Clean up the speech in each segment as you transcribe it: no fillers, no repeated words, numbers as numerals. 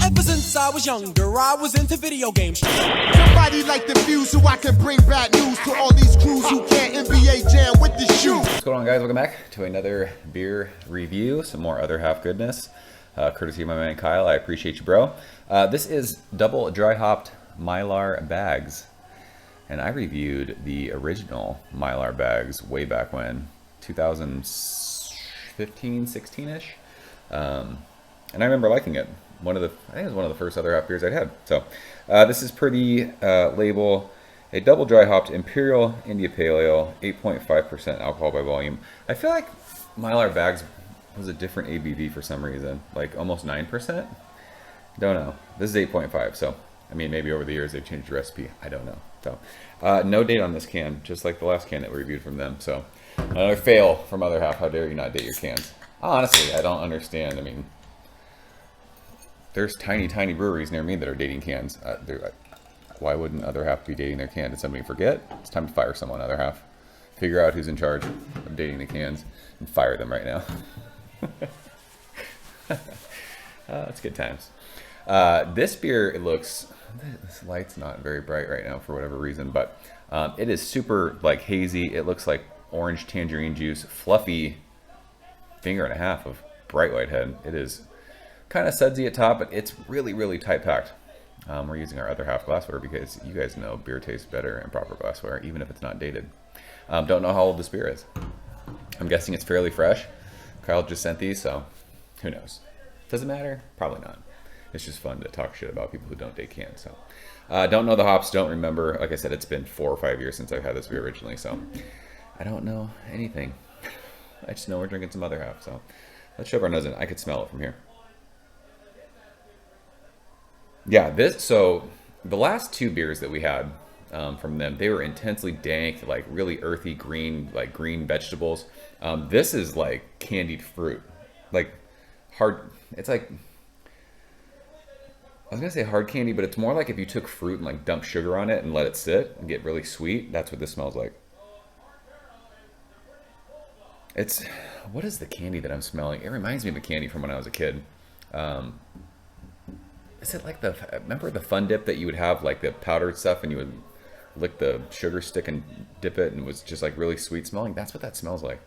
Ever since I was younger, I was into video games. Somebody like the fuse so I can bring bad news to all these crews who can't NBA jam with the shoe. What's going on, guys? Welcome back to another beer review. Some more other half goodness, courtesy of my man Kyle. I appreciate you, bro. This is double dry hopped Mylar bags, and I reviewed the original Mylar bags way back when, 2015, 16-ish. And I remember liking it. I think it was one of the first other half beers I'd had. So this is per the label, a double dry hopped Imperial India Pale Ale, 8.5% alcohol by volume. I feel like Mylar bags was a different ABV for some reason, like almost 9%. Don't know. This is 8.5, so I mean, maybe over the years they've changed the recipe. I don't know. So no date on this can, just like the last can that we reviewed from them. So another fail from other half. How dare you not date your cans? Honestly, I don't understand. I mean, there's tiny breweries near me that are dating cans. Why wouldn't other half be dating their can? Did somebody forget? It's time to fire someone, other half. Figure out who's in charge of dating the cans and fire them right now. That's good times. This beer, it looks, this light's not very bright right now for whatever reason, but it is super like hazy. It looks like orange tangerine juice, fluffy finger and a half of bright white head. It is kind of sudsy at top, but it's really tight packed. We're using our other half glassware because you guys know beer tastes better in proper glassware, even if it's not dated. Don't know how old this beer is. I'm guessing it's fairly fresh. Kyle just sent these, so who knows? Does it matter? Probably not. It's just fun to talk shit about people who don't date cans. So don't know the hops, don't remember. Like I said, it's been 4 or 5 years since I've had this beer originally, so I don't know anything. I just know we're drinking some other half, so let's shove our nose in. I could smell it from here. Yeah, so the last 2 beers that we had from them, they were intensely dank, like really earthy green, like green vegetables. This is like candied fruit, like hard. It's like, I was gonna say hard candy, but it's more like if you took fruit and like dumped sugar on it and let it sit and get really sweet. That's what this smells like. It's, what is the candy that I'm smelling? It reminds me of a candy from when I was a kid. Is it like remember the Fun Dip that you would have, like the powdered stuff, and you would lick the sugar stick and dip it, and it was just like really sweet smelling? That's what that smells like.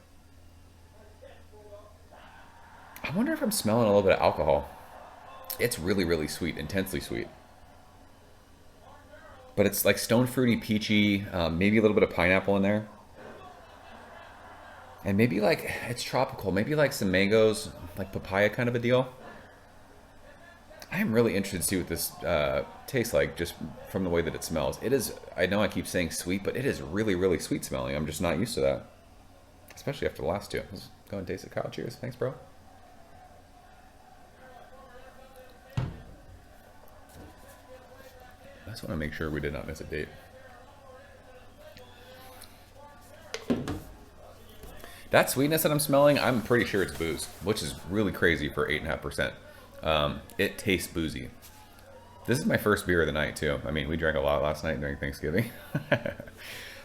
I wonder if I'm smelling a little bit of alcohol. It's really sweet, intensely sweet. But it's like stone fruity, peachy, maybe a little bit of pineapple in there. And maybe like, it's tropical, maybe like some mangoes, like papaya kind of a deal. I am really interested to see what this tastes like just from the way that it smells. It is, I know I keep saying sweet, but it is really sweet smelling. I'm just not used to that. Especially after the last 2. Let's go and taste it. Kyle, cheers. Thanks, bro. I just want to make sure we did not miss a date. That sweetness that I'm smelling, I'm pretty sure it's booze, which is really crazy for 8.5%. It tastes boozy. This is my first beer of the night too. I mean, we drank a lot last night during Thanksgiving.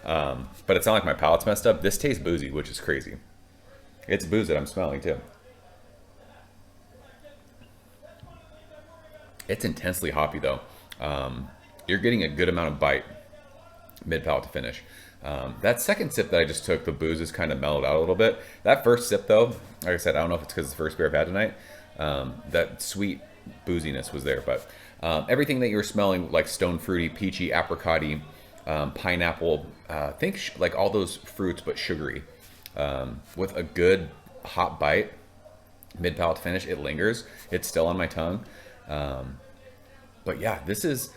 But it's not like my palate's messed up. This tastes boozy, which is crazy. It's booze that I'm smelling too. It's intensely hoppy though. You're getting a good amount of bite mid-palate to finish. That second sip that I just took, the booze is kind of mellowed out a little bit. That first sip though, like I said, I don't know if it's because it's the first beer I've had tonight. That sweet booziness was there, but everything that you were smelling, like stone fruity, peachy, apricot-y, pineapple, think like all those fruits but sugary, with a good hot bite, mid-palate finish. It lingers. It's still on my tongue, but yeah, this is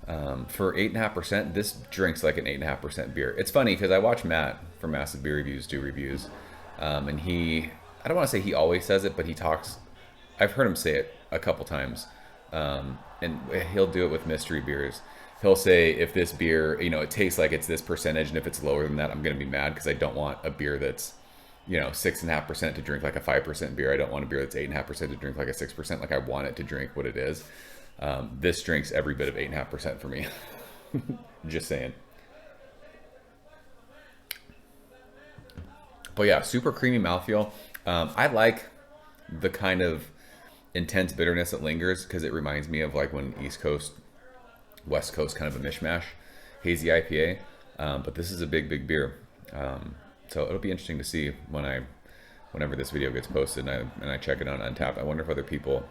for 8.5%. This drinks like an 8.5% beer. It's funny because I watch Matt from Massive Beer Reviews do reviews, and I don't want to say he always says it, but he talks. I've heard him say it a couple times, and he'll do it with mystery beers. He'll say, if this beer, it tastes like it's this percentage, and if it's lower than that, I'm going to be mad because I don't want a beer that's, 6.5% to drink like a 5% beer. I don't want a beer that's 8.5% to drink like a 6%. Like I want it to drink what it is. This drinks every bit of 8.5% for me. Just saying. But yeah, super creamy mouthfeel. I like the kind of intense bitterness that lingers because it reminds me of like when East Coast, West Coast, kind of a mishmash hazy IPA. But this is a big beer. So it'll be interesting to see whenever this video gets posted and I check it on Untappd. I wonder if other people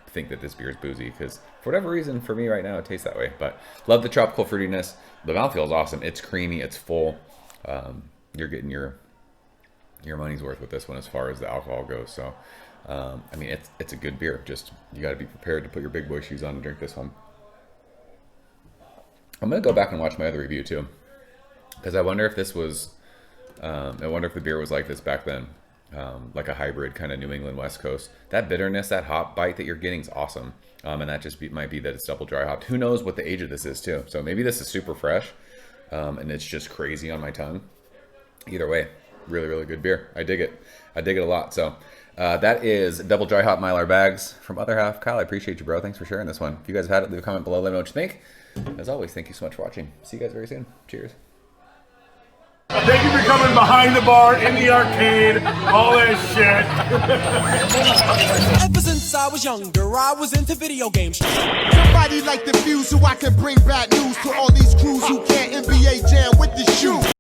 think that this beer is boozy, because for whatever reason, for me right now, it tastes that way. But love the tropical fruitiness. The mouthfeel is awesome. It's creamy. It's full. You're getting your money's worth with this one as far as the alcohol goes. So, I mean, it's a good beer. Just you got to be prepared to put your big boy shoes on and drink this one. I'm gonna go back and watch my other review too, because I wonder if this was, I wonder if the beer was like this back then, like a hybrid kind of New England West Coast. That bitterness, that hop bite that you're getting is awesome, and that just might be that it's double dry hopped. Who knows what the age of this is too? So maybe this is super fresh, and it's just crazy on my tongue. Either way, really good beer. I dig it. I dig it a lot. So that is double dry hop Mylar bags from Other Half. Kyle, I appreciate you, bro. Thanks for sharing this one. If you guys have had it, leave a comment below. Let me know what you think. As always, thank you so much for watching. See you guys very soon. Cheers. Thank you for coming behind the bar, in the arcade, all that shit. Ever since I was younger, I was into video games. Somebody like the fuse so I can bring bad news to all these crews who can't NBA jam with the shoe.